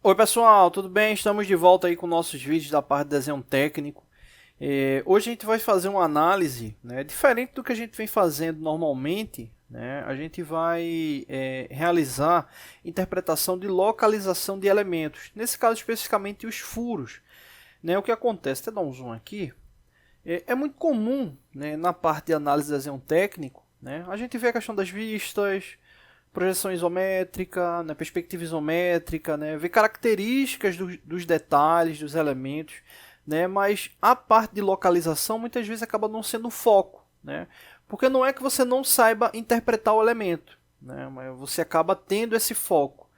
Oi pessoal, tudo bem? Estamos de volta aí com nossos vídeos da parte de desenho técnico. Hoje a gente vai fazer uma análise, né, diferente do que a gente vem fazendo normalmente, né, a gente vai realizar interpretação de localização de elementos, nesse caso especificamente os furos. Né, o que acontece, até dar um zoom aqui, é muito comum, né, na parte de análise de desenho técnico, né, a gente vê a questão das vistas, projeção isométrica, né, perspectiva isométrica, né, ver características dos detalhes, dos elementos, né, mas a parte de localização muitas vezes acaba não sendo o foco, né, porque não é que você não saiba interpretar o elemento, né, mas você acaba tendo esse foco,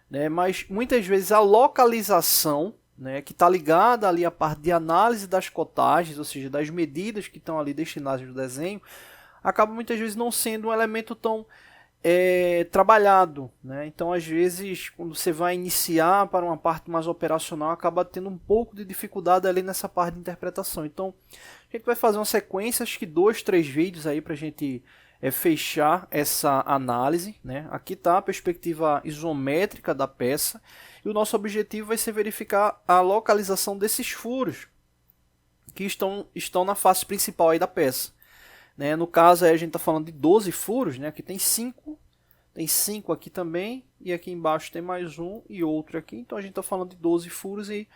né, mas muitas vezes a localização, né, que está ligada ali à parte de análise das cotagens, ou seja, das medidas que estão ali destinadas no desenho, acaba muitas vezes não sendo um elemento tão trabalhado, né? Então, às vezes, quando você vai iniciar para uma parte mais operacional, acaba tendo um pouco de dificuldade ali nessa parte de interpretação. Então, a gente vai fazer uma sequência, acho que 2, 3 vídeos aí para a gente fechar essa análise, né? Aqui está a perspectiva isométrica da peça e o nosso objetivo vai ser verificar a localização desses furos que estão na face principal aí da peça. Né? No caso, aí a gente está falando de 12 furos, né? Aqui tem 5, tem 5 aqui também, e aqui embaixo tem mais um e outro aqui. Então a gente está falando de 12 furos e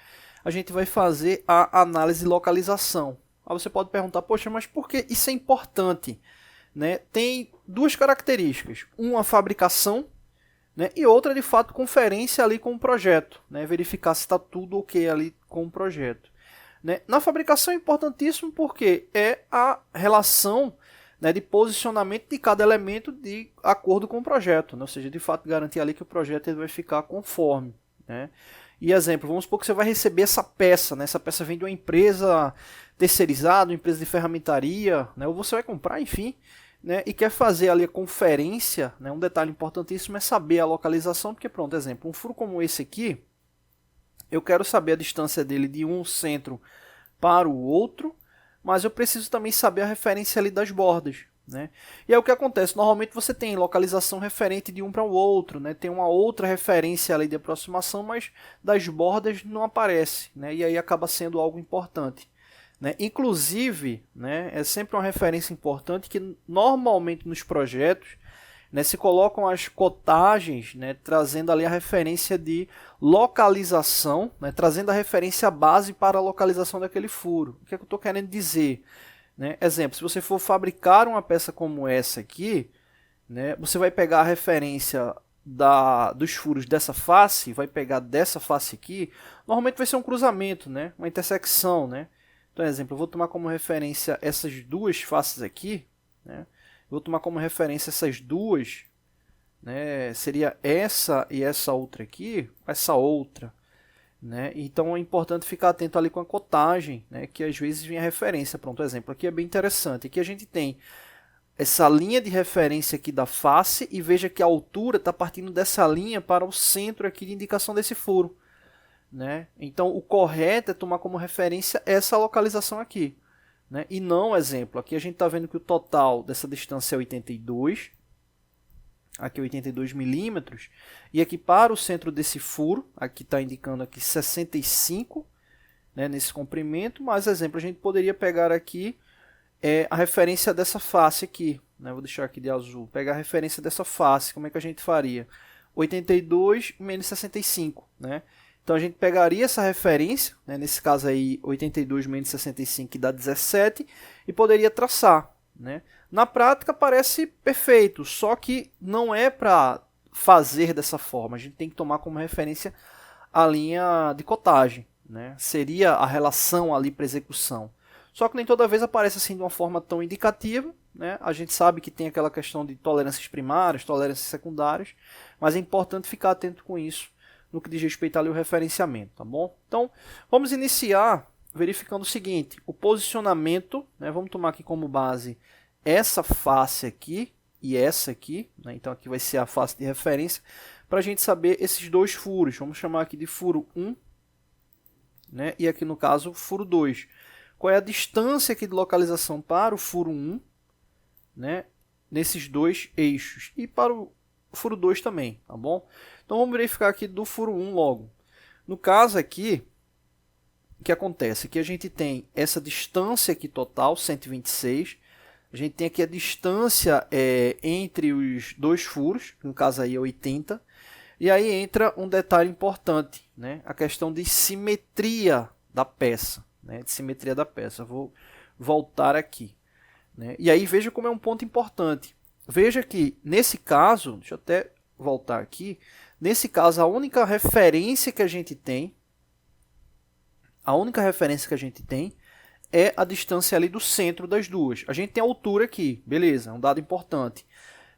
a gente vai fazer a análise de localização. Aí você pode perguntar, poxa, mas por que isso é importante? Né? Tem duas características, uma fabricação, né? E outra de fato conferência ali com o projeto, né? Verificar se está tudo ok ali com o projeto. Né? Na fabricação é importantíssimo porque é a relação, né, de posicionamento de cada elemento de acordo com o projeto, né? Ou seja, de fato garantir ali que o projeto ele vai ficar conforme. Né? E exemplo, vamos supor que você vai receber essa peça, né? Essa peça vem de uma empresa terceirizada, uma empresa de ferramentaria, né? Ou você vai comprar, enfim, né? E quer fazer ali a conferência, né? Um detalhe importantíssimo é saber a localização, porque pronto, exemplo, um furo como esse aqui, eu quero saber a distância dele de um centro para o outro, mas eu preciso também saber a referência ali das bordas. Né? E é o que acontece, normalmente você tem localização referente de um para o outro, né? Tem uma outra referência ali de aproximação, mas das bordas não aparece, né? E aí acaba sendo algo importante. Né? Inclusive, né, é sempre uma referência importante que normalmente nos projetos, né, se colocam as cotagens, né, trazendo ali a referência de localização, né, trazendo a referência base para a localização daquele furo. O que é que eu estou querendo dizer? Né? Exemplo, se você for fabricar uma peça como essa aqui, né, você vai pegar a referência dos furos dessa face, vai pegar dessa face aqui, normalmente vai ser um cruzamento, né, uma intersecção. Né? Então, exemplo, eu vou tomar como referência essas duas faces aqui, né? Vou tomar como referência essas duas, né? Seria essa e essa outra aqui, essa outra. Né? Então é importante ficar atento ali com a cotagem, né? Que às vezes vem a referência. Pronto, exemplo aqui é bem interessante. Aqui a gente tem essa linha de referência aqui da face e veja que a altura está partindo dessa linha para o centro aqui de indicação desse furo. Né? Então o correto é tomar como referência essa localização aqui. Né? E não, exemplo, aqui a gente está vendo que o total dessa distância é 82, aqui 82 milímetros, e aqui para o centro desse furo, aqui está indicando aqui 65, né, nesse comprimento, mas, exemplo, a gente poderia pegar aqui a referência dessa face aqui, né? Vou deixar aqui de azul, pegar a referência dessa face, como é que a gente faria? 82 menos 65, né? Então a gente pegaria essa referência, né, nesse caso aí 82 menos 65 que dá 17, e poderia traçar. Né? Na prática parece perfeito, só que não é para fazer dessa forma. A gente tem que tomar como referência a linha de cotagem. Né? Seria a relação ali para execução. Só que nem toda vez aparece assim de uma forma tão indicativa. Né? A gente sabe que tem aquela questão de tolerâncias primárias, tolerâncias secundárias, mas é importante ficar atento com isso no que diz respeito ali ao referenciamento, tá bom? Então, vamos iniciar verificando o seguinte, o posicionamento, né, vamos tomar aqui como base essa face aqui e essa aqui, né, então aqui vai ser a face de referência, para a gente saber esses dois furos, vamos chamar aqui de furo 1, né, e aqui no caso furo 2. Qual é a distância aqui de localização para o furo 1, né, nesses dois eixos, e para o furo 2 também, tá bom? Então vamos verificar aqui do furo 1 logo. No caso aqui, o que acontece? Que a gente tem essa distância aqui total, 126. A gente tem aqui a distância entre os dois furos, no caso aí é 80. E aí entra um detalhe importante, né? A questão de simetria da peça. Né? De simetria da peça. Eu vou voltar aqui. Né? E aí veja como é um ponto importante. Veja que nesse caso, deixa eu até voltar aqui. Nesse caso, a única referência que a gente tem é a distância ali do centro das duas. A gente tem a altura aqui, beleza, é um dado importante.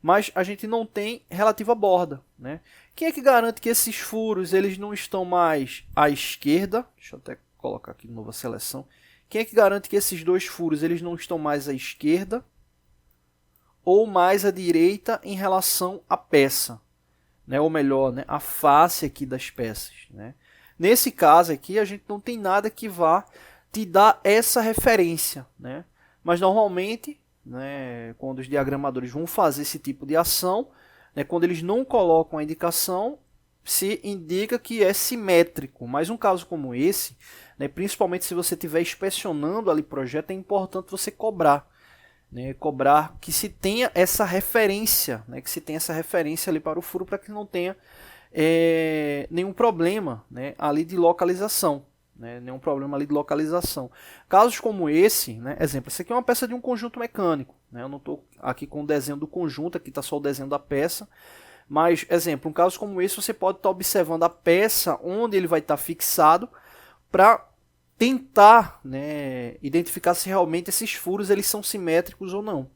Mas a gente não tem relativa borda. Né? Quem é que garante que esses furos eles não estão mais à esquerda? Deixa eu até colocar aqui de novo a seleção. Quem é que garante que esses dois furos eles não estão mais à esquerda ou mais à direita em relação à peça? Né? Ou melhor, né? A face aqui das peças. Né? Nesse caso aqui, a gente não tem nada que vá te dar essa referência. Né? Mas normalmente, né, quando os diagramadores vão fazer esse tipo de ação, né, quando eles não colocam a indicação, se indica que é simétrico. Mas um caso como esse, né, principalmente se você estiver inspecionando ali o projeto, é importante você cobrar. Né, cobrar que se tenha essa referência, né, que se tenha essa referência ali para o furo, para que não tenha nenhum problema, né, ali de localização. Né, nenhum problema ali de localização. Casos como esse, né, exemplo, essa aqui é uma peça de um conjunto mecânico. Né, eu não estou aqui com o desenho do conjunto, aqui está só o desenho da peça. Mas, exemplo, um caso como esse, você pode estar observando a peça onde ele vai estar fixado para tentar, né, identificar se realmente esses furos eles são simétricos ou não.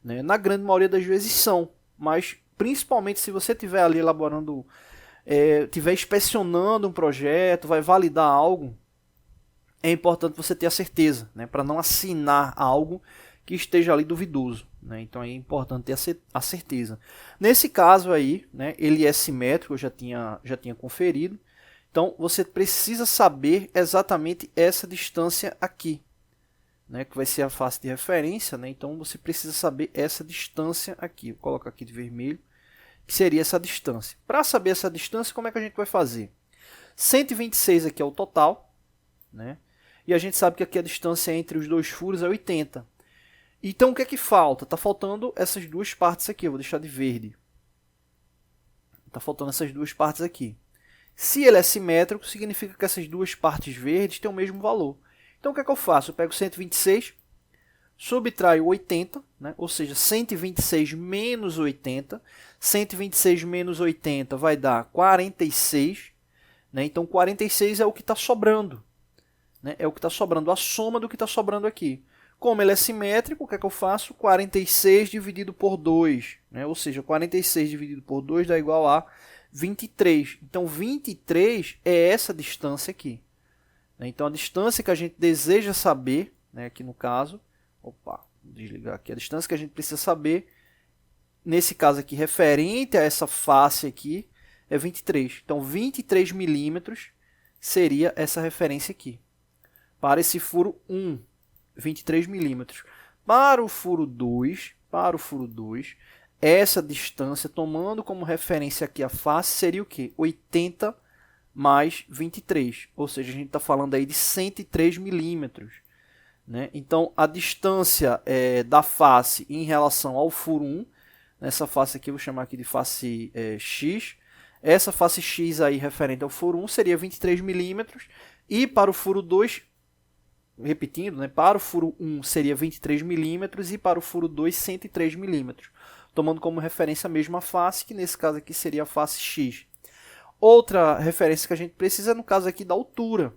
Né? Na grande maioria das vezes são, mas principalmente se você estiver ali elaborando, estiver inspecionando um projeto, vai validar algo, é importante você ter a certeza, né, para não assinar algo que esteja ali duvidoso. Né? Então é importante ter a certeza. Nesse caso aí, né, ele é simétrico, eu já tinha conferido. Então, você precisa saber exatamente essa distância aqui, né, que vai ser a face de referência. Né? Então, você precisa saber essa distância aqui. Vou colocar aqui de vermelho, que seria essa distância. Para saber essa distância, como é que a gente vai fazer? 126 aqui é o total, né? E a gente sabe que aqui a distância entre os dois furos é 80. Então, o que é que falta? Está faltando essas duas partes aqui. Eu vou deixar de verde. Está faltando essas duas partes aqui. Se ele é simétrico, significa que essas duas partes verdes têm o mesmo valor. Então, o que é que eu faço? Eu pego 126, subtraio 80, né? Ou seja, 126 menos 80. 126 menos 80 vai dar 46. Né? Então, 46 é o que está sobrando. Né? É o que está sobrando, a soma do que está sobrando aqui. Como ele é simétrico, o que é que eu faço? 46 dividido por 2. Né? Ou seja, 46 dividido por 2 dá igual a 23. Então, 23 é essa distância aqui. Então, a distância que a gente deseja saber, né, aqui no caso, vou desligar aqui, a distância que a gente precisa saber, nesse caso aqui, referente a essa face aqui, é 23. Então, 23 milímetros seria essa referência aqui. Para esse furo 1, 23 milímetros. Para o furo 2, essa distância, tomando como referência aqui a face, seria o quê? 80 mais 23. Ou seja, a gente está falando aí de 103 milímetros. Né? Então, a distância da face em relação ao furo 1, nessa face aqui eu vou chamar aqui de face X. Essa face X aí referente ao furo 1 seria 23 milímetros. E para o furo 2, repetindo, né, para o furo 1 seria 23 milímetros e para o furo 2, 103 milímetros. Tomando como referência a mesma face, que nesse caso aqui seria a face X. Outra referência que a gente precisa é no caso aqui da altura.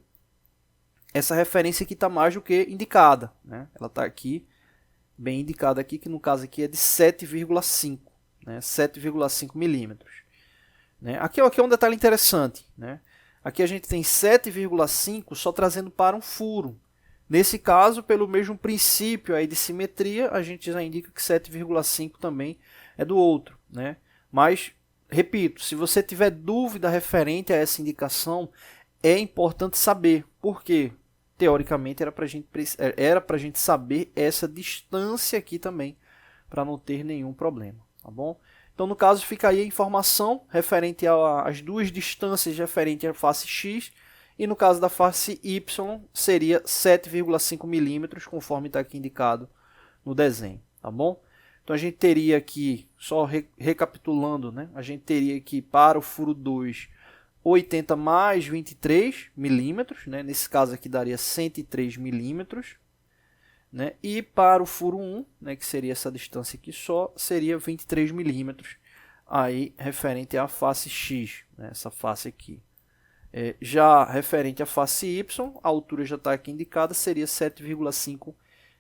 Essa referência aqui está mais do que indicada. Né? Ela está aqui, bem indicada aqui, que no caso aqui é de 7,5. Né? 7,5 milímetros. Né? Aqui é um detalhe interessante. Né? Aqui a gente tem 7,5 só trazendo para um furo. Nesse caso, pelo mesmo princípio aí de simetria, a gente já indica que 7,5 também é do outro. Né? Mas, repito, se você tiver dúvida referente a essa indicação, é importante saber. Por quê? Teoricamente, era para a gente saber essa distância aqui também, para não ter nenhum problema. Tá bom? Então, no caso, fica aí a informação referente às duas distâncias referente à face X, e no caso da face Y seria 7,5 milímetros, conforme está aqui indicado no desenho, tá bom? Então a gente teria aqui, só recapitulando, né? A gente teria aqui para o furo 2, 80 mais 23 milímetros, né? Nesse caso aqui daria 103 milímetros. Né? E para o furo 1, né, que seria essa distância aqui só, seria 23 milímetros, aí referente à face X, né, essa face aqui. Já referente à face Y, a altura já está aqui indicada, seria 7,5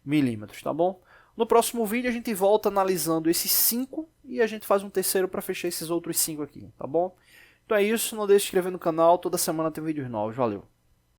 milímetros, tá bom? No próximo vídeo a gente volta analisando esses 5 e a gente faz um terceiro para fechar esses outros 5 aqui, tá bom? Então é isso, não deixe de se inscrever no canal, toda semana tem vídeos novos, valeu!